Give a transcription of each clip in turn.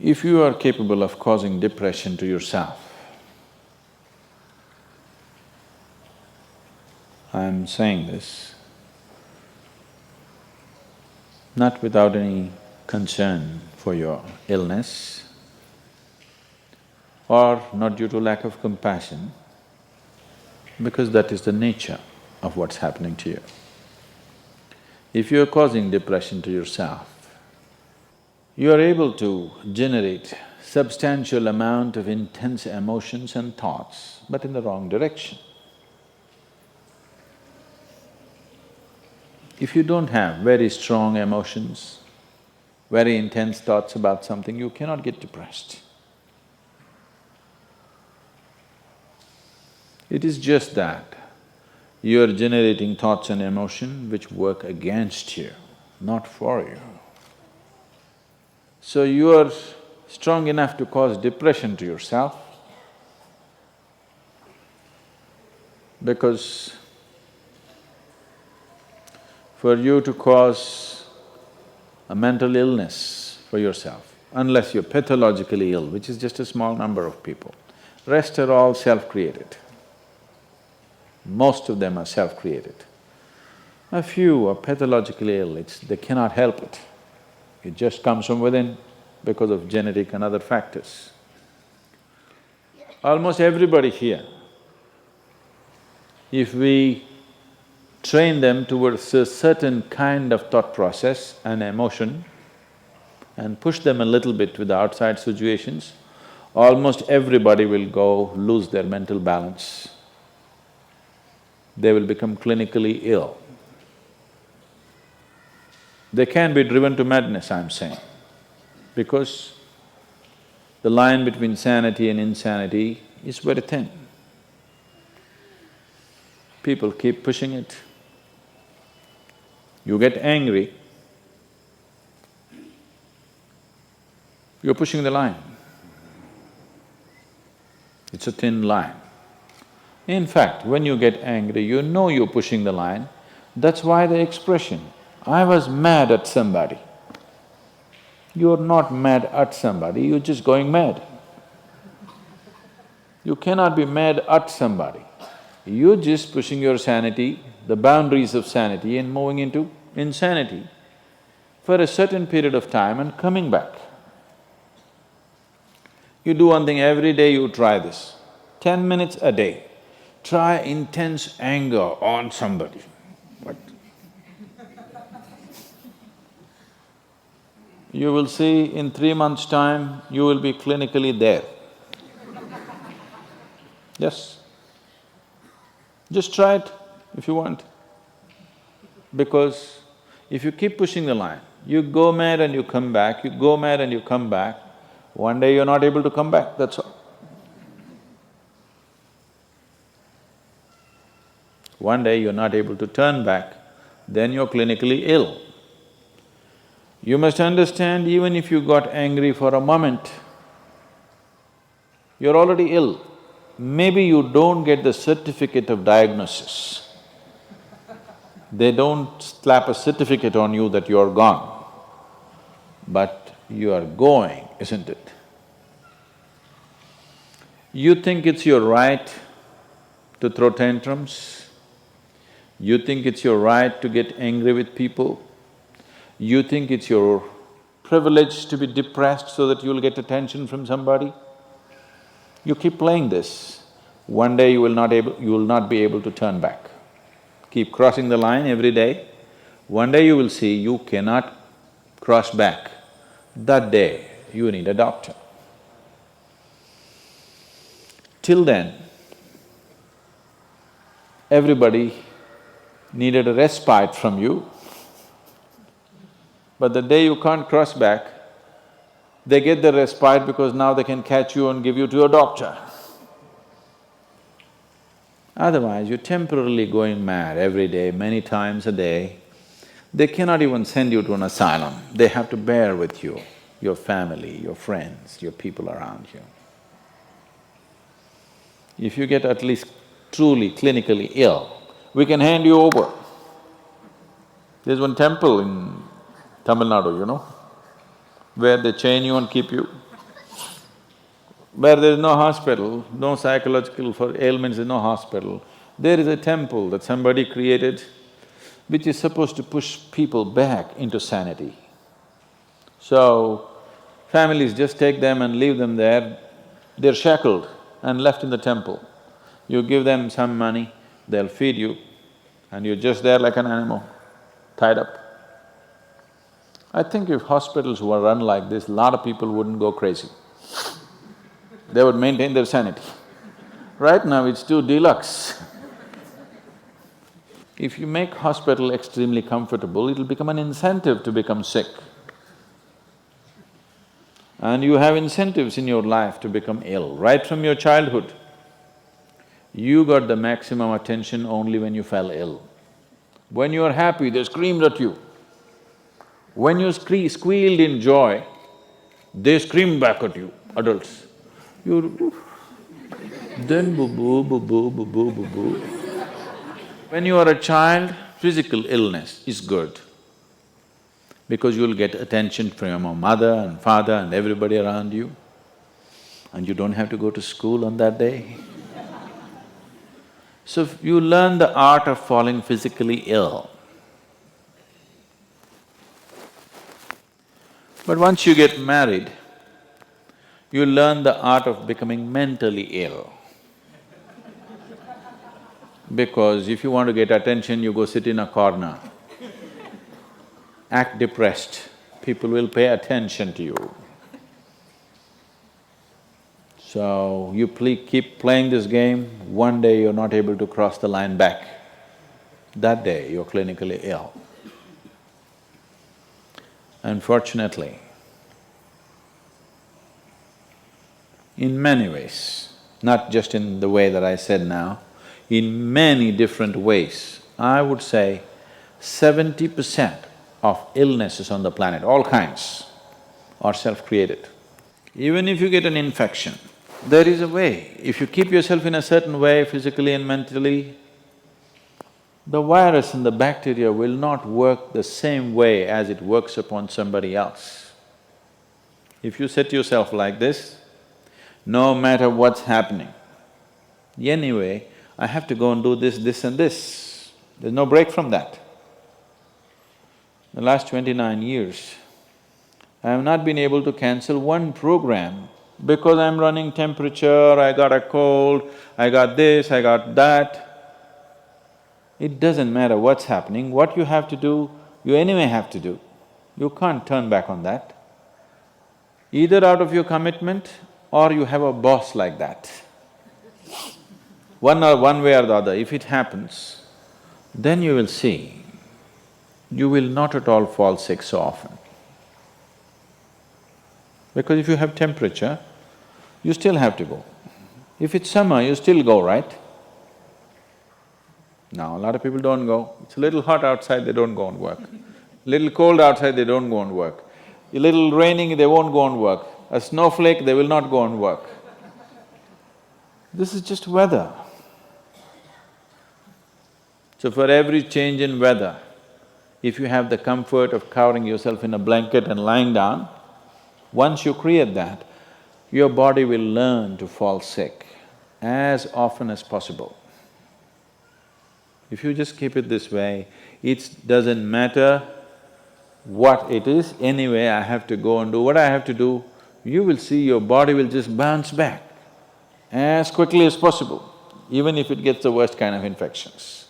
If you are capable of causing depression to yourself, I'm saying this not without any concern for your illness or not due to lack of compassion, because that is the nature of what's happening to you. If you're causing depression to yourself, you are able to generate substantial amount of intense emotions and thoughts, but in the wrong direction. If you don't have very strong emotions, very intense thoughts about something, you cannot get depressed. It is just that you are generating thoughts and emotion which work against you, not for you. So you are strong enough to cause depression to yourself because for you to cause a mental illness for yourself, unless you're pathologically ill, which is just a small number of people, rest are all self-created. Most of them are self-created. A few are pathologically ill, they cannot help it. It just comes from within because of genetic and other factors. Almost everybody here, if we train them towards a certain kind of thought process and emotion and push them a little bit with the outside situations, almost everybody will go lose their mental balance. They will become clinically ill. They can be driven to madness, I'm saying, because the line between sanity and insanity is very thin. People keep pushing it. You get angry, you're pushing the line. It's a thin line. In fact, when you get angry, you know you're pushing the line. That's why the expression, I was mad at somebody. You're not mad at somebody, you're just going mad. You cannot be mad at somebody. You're just pushing your sanity, the boundaries of sanity and moving into insanity for a certain period of time and coming back. You do one thing every day, you try this, 10 minutes a day. Try intense anger on somebody. What? You will see in 3 months' time, you will be clinically there. Yes. Just try it if you want. Because if you keep pushing the line, you go mad and you come back, you go mad and you come back, one day you're not able to come back, that's all. One day you're not able to turn back, then you're clinically ill. You must understand, even if you got angry for a moment, you're already ill. Maybe you don't get the certificate of diagnosis. They don't slap a certificate on you that you're gone, but you are going, isn't it? You think it's your right to throw tantrums, you think it's your right to get angry with people, you think it's your privilege to be depressed so that you'll get attention from somebody. You keep playing this, one day you will not be able to turn back. Keep crossing the line every day, one day you will see you cannot cross back. That day, you need a doctor. Till then, everybody needed a respite from you, but the day you can't cross back, they get the respite because now they can catch you and give you to a doctor. Otherwise, you're temporarily going mad every day, many times a day. They cannot even send you to an asylum, they have to bear with you, your family, your friends, your people around you. If you get at least truly clinically ill, we can hand you over. There's one temple in Tamil Nadu, where they chain you and keep you. where there is no hospital, no psychological for ailments, there's no hospital, there is a temple that somebody created which is supposed to push people back into sanity. So, families just take them and leave them there, they're shackled and left in the temple. You give them some money, they'll feed you, and you're just there like an animal, tied up. I think if hospitals were run like this, a lot of people wouldn't go crazy. They would maintain their sanity. Right now it's too deluxe. If you make hospital extremely comfortable, it'll become an incentive to become sick. And you have incentives in your life to become ill, right from your childhood. You got the maximum attention only when you fell ill. When you are happy, they screamed at you. When you squealed in joy, they screamed back at you, adults. You… then boo-boo, boo-boo, boo-boo, boo-boo. When you are a child, physical illness is good because you'll get attention from your mother and father and everybody around you, and you don't have to go to school on that day. So you learn the art of falling physically ill. But once you get married, you learn the art of becoming mentally ill. Because if you want to get attention, you go sit in a corner, act depressed, people will pay attention to you. So, you keep playing this game, one day you're not able to cross the line back. That day, you're clinically ill. Unfortunately, in many ways, not just in the way that I said now, in many different ways, I would say 70% of illnesses on the planet, all kinds, are self-created. Even if you get an infection, there is a way. If you keep yourself in a certain way, physically and mentally, the virus and the bacteria will not work the same way as it works upon somebody else. If you set yourself like this, no matter what's happening, anyway, I have to go and do this, this and this. There's no break from that. The last 29 years, I have not been able to cancel one program because I'm running temperature, I got a cold, I got this, I got that. It doesn't matter what's happening, what you have to do, you anyway have to do. You can't turn back on that. Either out of your commitment or you have a boss like that. One way or the other, if it happens, then you will see, you will not at all fall sick so often. Because if you have temperature, you still have to go. If it's summer, you still go, right? Now, a lot of people don't go. It's a little hot outside, they don't go and work. Little cold outside, they don't go and work. A little raining, they won't go and work. A snowflake, they will not go and work. This is just weather. So for every change in weather, if you have the comfort of covering yourself in a blanket and lying down, once you create that, your body will learn to fall sick as often as possible. If you just keep it this way, it doesn't matter what it is, anyway I have to go and do what I have to do, you will see your body will just bounce back as quickly as possible, even if it gets the worst kind of infections.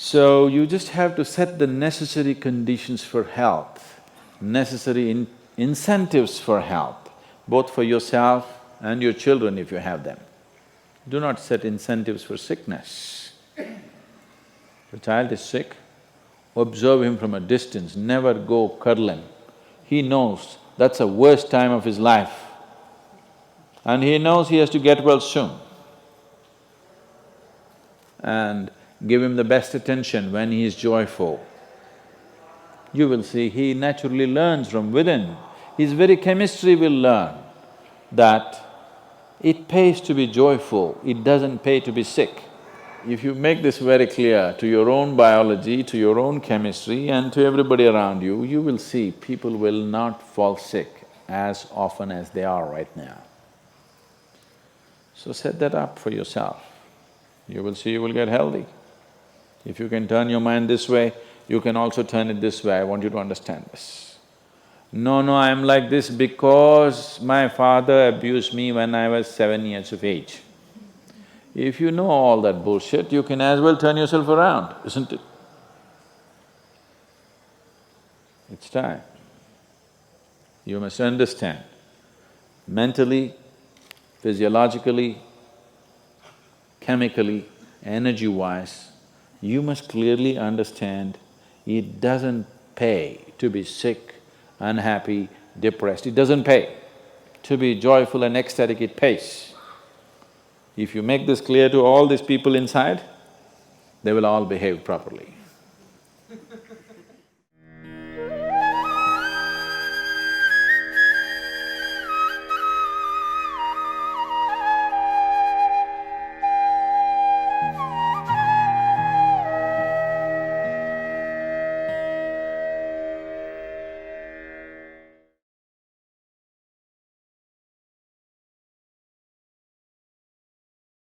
So, you just have to set the necessary conditions for health, necessary incentives for health, both for yourself and your children if you have them. Do not set incentives for sickness. If a child is sick, observe him from a distance, never go cuddle him. He knows that's the worst time of his life and he knows he has to get well soon. And give him the best attention when he is joyful. You will see he naturally learns from within. His very chemistry will learn that it pays to be joyful, it doesn't pay to be sick. If you make this very clear to your own biology, to your own chemistry and to everybody around you, you will see people will not fall sick as often as they are right now. So set that up for yourself. You will see you will get healthy. If you can turn your mind this way, you can also turn it this way. I want you to understand this. No, I'm like this because my father abused me when I was 7 years of age. If you know all that bullshit, you can as well turn yourself around, isn't it? It's time. You must understand, mentally, physiologically, chemically, energy-wise, you must clearly understand it doesn't pay to be sick, unhappy, depressed. It doesn't pay. To be joyful and ecstatic, it pays. If you make this clear to all these people inside, they will all behave properly.